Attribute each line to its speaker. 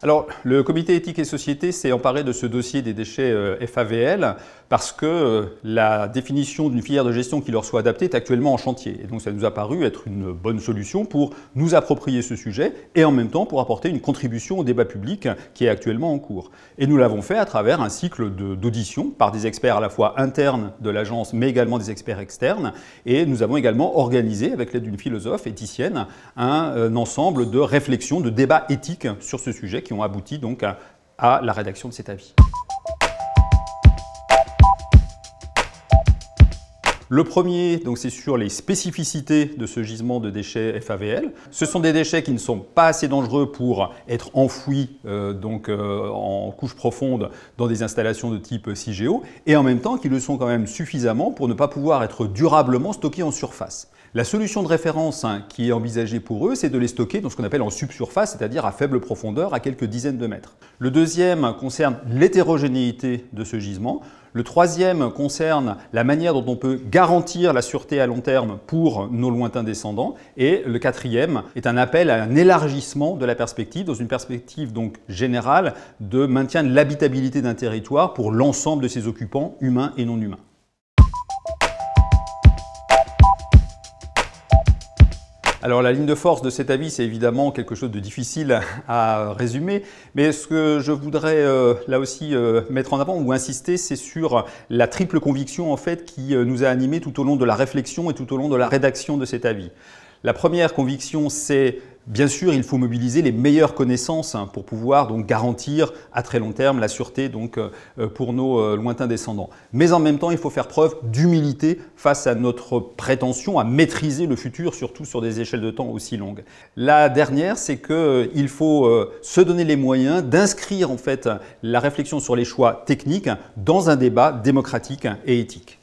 Speaker 1: Alors, le comité éthique et société s'est emparé de ce dossier des déchets FAVL parce que la définition d'une filière de gestion qui leur soit adaptée est actuellement en chantier. Et donc ça nous a paru être une bonne solution pour nous approprier ce sujet et en même temps pour apporter une contribution au débat public qui est actuellement en cours. Et nous l'avons fait à travers un cycle d'auditions par des experts à la fois internes de l'agence mais également des experts externes. Et nous avons également organisé, avec l'aide d'une philosophe éthicienne, un ensemble de réflexions, de débats éthiques sur ce sujet qui ont abouti donc à la rédaction de cet avis. Le premier, c'est sur les spécificités de ce gisement de déchets FAVL. Ce sont des déchets qui ne sont pas assez dangereux pour être enfouis en couche profonde dans des installations de type CIGEO et en même temps qui le sont quand même suffisamment pour ne pas pouvoir être durablement stockés en surface. La solution de référence qui est envisagée pour eux, c'est de les stocker dans ce qu'on appelle en subsurface, c'est-à-dire à faible profondeur, à quelques dizaines de mètres. Le deuxième concerne l'hétérogénéité de ce gisement. Le troisième concerne la manière dont on peut garantir la sûreté à long terme pour nos lointains descendants. Et le quatrième est un appel à un élargissement de la perspective, dans une perspective donc générale de maintien de l'habitabilité d'un territoire pour l'ensemble de ses occupants, humains et non humains. Alors la ligne de force de cet avis, c'est évidemment quelque chose de difficile à résumer, mais ce que je voudrais là aussi mettre en avant ou insister, c'est sur la triple conviction en fait qui nous a animés tout au long de la réflexion et tout au long de la rédaction de cet avis. La première conviction, c'est bien sûr, il faut mobiliser les meilleures connaissances pour pouvoir donc garantir à très long terme la sûreté pour nos lointains descendants. Mais en même temps, il faut faire preuve d'humilité face à notre prétention à maîtriser le futur, surtout sur des échelles de temps aussi longues. La dernière, c'est qu'il faut se donner les moyens d'inscrire en fait la réflexion sur les choix techniques dans un débat démocratique et éthique.